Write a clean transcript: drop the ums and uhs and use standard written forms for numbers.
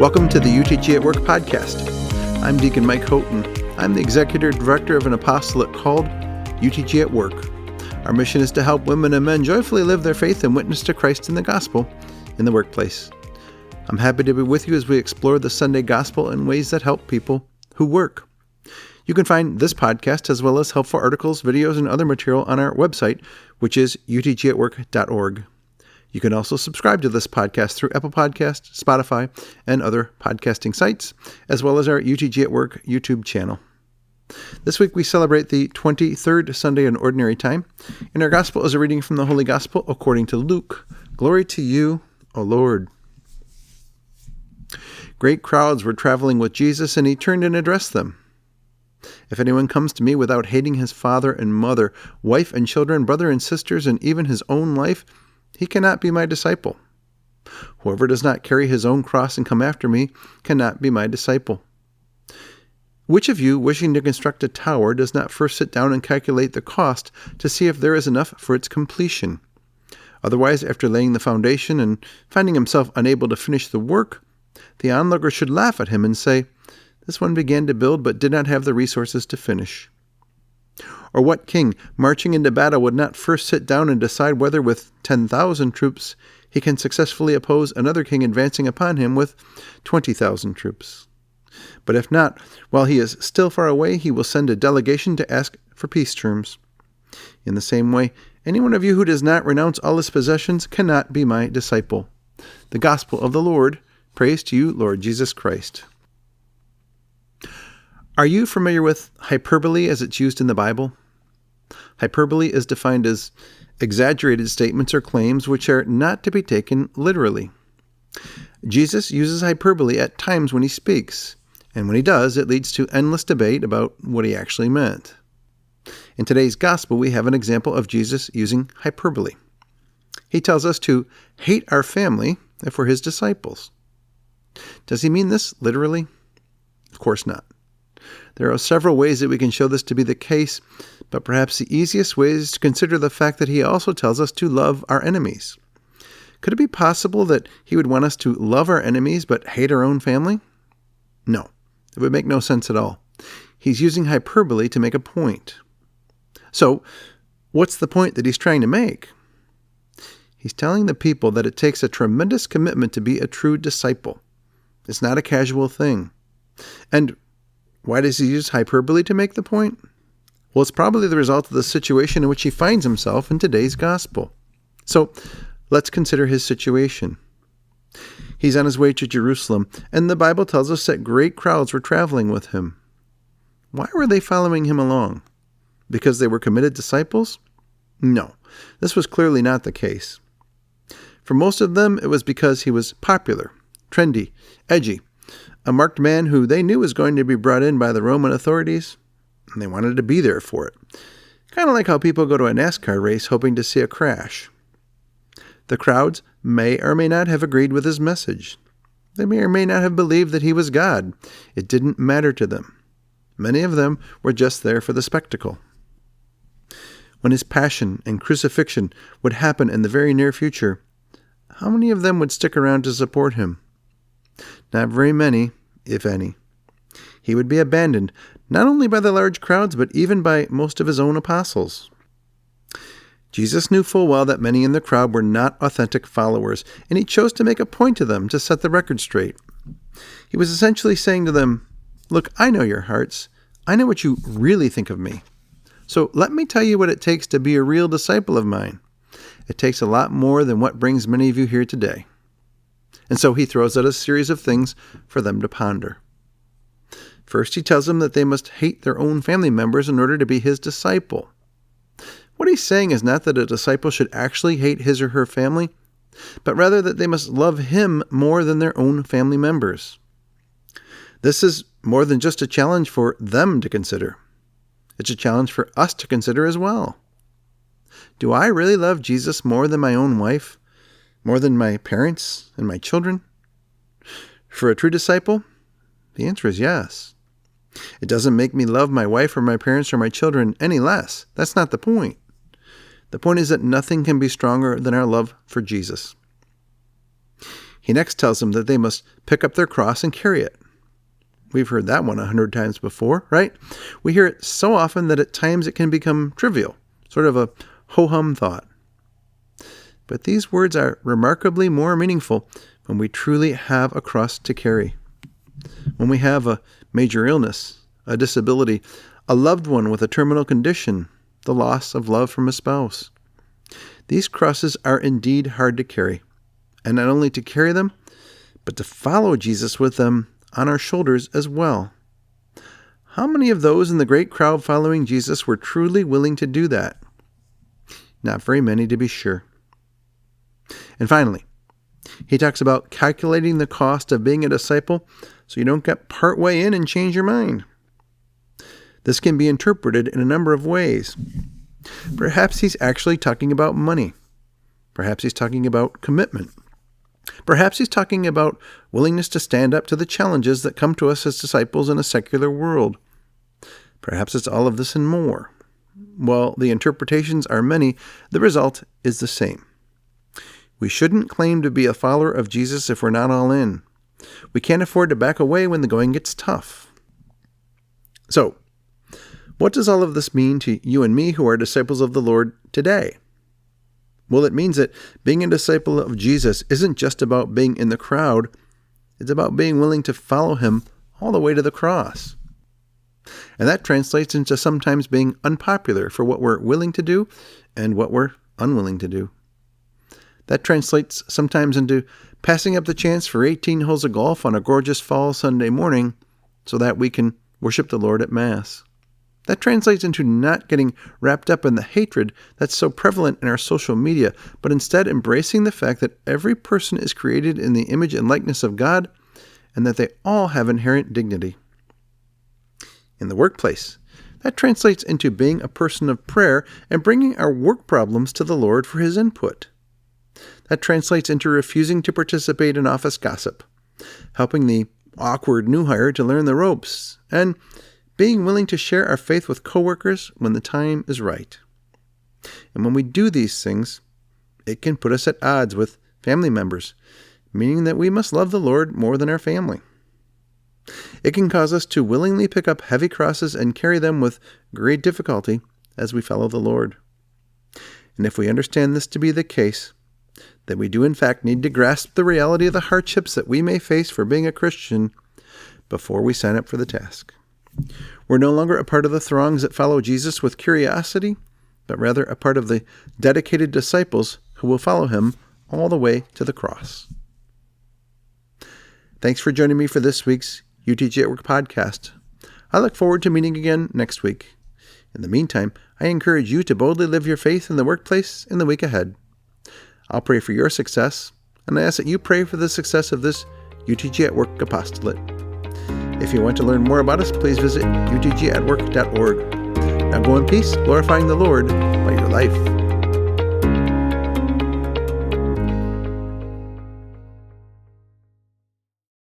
Welcome to the UTG at Work podcast. I'm Deacon Mike Houghton. I'm the Executive Director of an apostolate called UTG at Work. Our mission is to help women and men joyfully live their faith and witness to Christ in the gospel in the workplace. I'm happy to be with you as we explore the Sunday gospel in ways that help people who work. You can find this podcast as well as helpful articles, videos, and other material on our website, which is utgatwork.org. You can also subscribe to this podcast through Apple Podcasts, Spotify, and other podcasting sites, as well as our UTG at Work YouTube channel. This week we celebrate the 23rd Sunday in Ordinary Time, and our gospel is a reading from the Holy Gospel according to Luke. Glory to you, O Lord. Great crowds were traveling with Jesus, and he turned and addressed them. If anyone comes to me without hating his father and mother, wife and children, brother and sisters, and even his own life, he cannot be my disciple. Whoever does not carry his own cross and come after me cannot be my disciple. Which of you, wishing to construct a tower, does not first sit down and calculate the cost to see if there is enough for its completion? Otherwise, after laying the foundation and finding himself unable to finish the work, the onlooker should laugh at him and say, "This one began to build but did not have the resources to finish." Or what king, marching into battle, would not first sit down and decide whether with 10,000 troops he can successfully oppose another king advancing upon him with 20,000 troops? But if not, while he is still far away, he will send a delegation to ask for peace terms. In the same way, any one of you who does not renounce all his possessions cannot be my disciple. The Gospel of the Lord. Praise to you, Lord Jesus Christ. Are you familiar with hyperbole as it's used in the Bible? Hyperbole is defined as exaggerated statements or claims which are not to be taken literally. Jesus uses hyperbole at times when he speaks, and when he does, it leads to endless debate about what he actually meant. In today's gospel, we have an example of Jesus using hyperbole. He tells us to hate our family if we're his disciples. Does he mean this literally? Of course not. There are several ways that we can show this to be the case, but perhaps the easiest way is to consider the fact that he also tells us to love our enemies. Could it be possible that he would want us to love our enemies but hate our own family? No, it would make no sense at all. He's using hyperbole to make a point. So, what's the point that he's trying to make? He's telling the people that it takes a tremendous commitment to be a true disciple. It's not a casual thing. And why does he use hyperbole to make the point? Well, it's probably the result of the situation in which he finds himself in today's gospel. So, let's consider his situation. He's on his way to Jerusalem, and the Bible tells us that great crowds were traveling with him. Why were they following him along? Because they were committed disciples? No, this was clearly not the case. For most of them, it was because he was popular, trendy, edgy, a marked man who they knew was going to be brought in by the Roman authorities, and they wanted to be there for it. Kind of like how people go to a NASCAR race hoping to see a crash. The crowds may or may not have agreed with his message. They may or may not have believed that he was God. It didn't matter to them. Many of them were just there for the spectacle. When his passion and crucifixion would happen in the very near future, how many of them would stick around to support him? Not very many, if any. He would be abandoned, not only by the large crowds, but even by most of his own apostles. Jesus knew full well that many in the crowd were not authentic followers, and he chose to make a point to them to set the record straight. He was essentially saying to them, "Look, I know your hearts. I know what you really think of me. So let me tell you what it takes to be a real disciple of mine. It takes a lot more than what brings many of you here today." And so he throws out a series of things for them to ponder. First, he tells them that they must hate their own family members in order to be his disciple. What he's saying is not that a disciple should actually hate his or her family, but rather that they must love him more than their own family members. This is more than just a challenge for them to consider. It's a challenge for us to consider as well. Do I really love Jesus more than my own wife? More than my parents and my children? For a true disciple, the answer is yes. It doesn't make me love my wife or my parents or my children any less. That's not the point. The point is that nothing can be stronger than our love for Jesus. He next tells them that they must pick up their cross and carry it. We've heard that one 100 times before, right? We hear it so often that at times it can become trivial, sort of a ho-hum thought. But these words are remarkably more meaningful when we truly have a cross to carry. When we have a major illness, a disability, a loved one with a terminal condition, the loss of love from a spouse. These crosses are indeed hard to carry, and not only to carry them, but to follow Jesus with them on our shoulders as well. How many of those in the great crowd following Jesus were truly willing to do that? Not very many, to be sure. And finally, he talks about calculating the cost of being a disciple so you don't get part way in and change your mind. This can be interpreted in a number of ways. Perhaps he's actually talking about money. Perhaps he's talking about commitment. Perhaps he's talking about willingness to stand up to the challenges that come to us as disciples in a secular world. Perhaps it's all of this and more. While the interpretations are many, the result is the same. We shouldn't claim to be a follower of Jesus if we're not all in. We can't afford to back away when the going gets tough. So, what does all of this mean to you and me who are disciples of the Lord today? Well, it means that being a disciple of Jesus isn't just about being in the crowd. It's about being willing to follow him all the way to the cross. And that translates into sometimes being unpopular for what we're willing to do and what we're unwilling to do. That translates sometimes into passing up the chance for 18 holes of golf on a gorgeous fall Sunday morning so that we can worship the Lord at Mass. That translates into not getting wrapped up in the hatred that's so prevalent in our social media, but instead embracing the fact that every person is created in the image and likeness of God and that they all have inherent dignity. In the workplace, that translates into being a person of prayer and bringing our work problems to the Lord for his input. That translates into refusing to participate in office gossip, helping the awkward new hire to learn the ropes, and being willing to share our faith with coworkers when the time is right. And when we do these things, it can put us at odds with family members, meaning that we must love the Lord more than our family. It can cause us to willingly pick up heavy crosses and carry them with great difficulty as we follow the Lord. And if we understand this to be the case, then we do in fact need to grasp the reality of the hardships that we may face for being a Christian before we sign up for the task. We're no longer a part of the throngs that follow Jesus with curiosity, but rather a part of the dedicated disciples who will follow him all the way to the cross. Thanks for joining me for this week's UTG at Work podcast. I look forward to meeting again next week. In the meantime, I encourage you to boldly live your faith in the workplace in the week ahead. I'll pray for your success, and I ask that you pray for the success of this UTG at Work apostolate. If you want to learn more about us, please visit utgatwork.org. Now go in peace, glorifying the Lord by your life.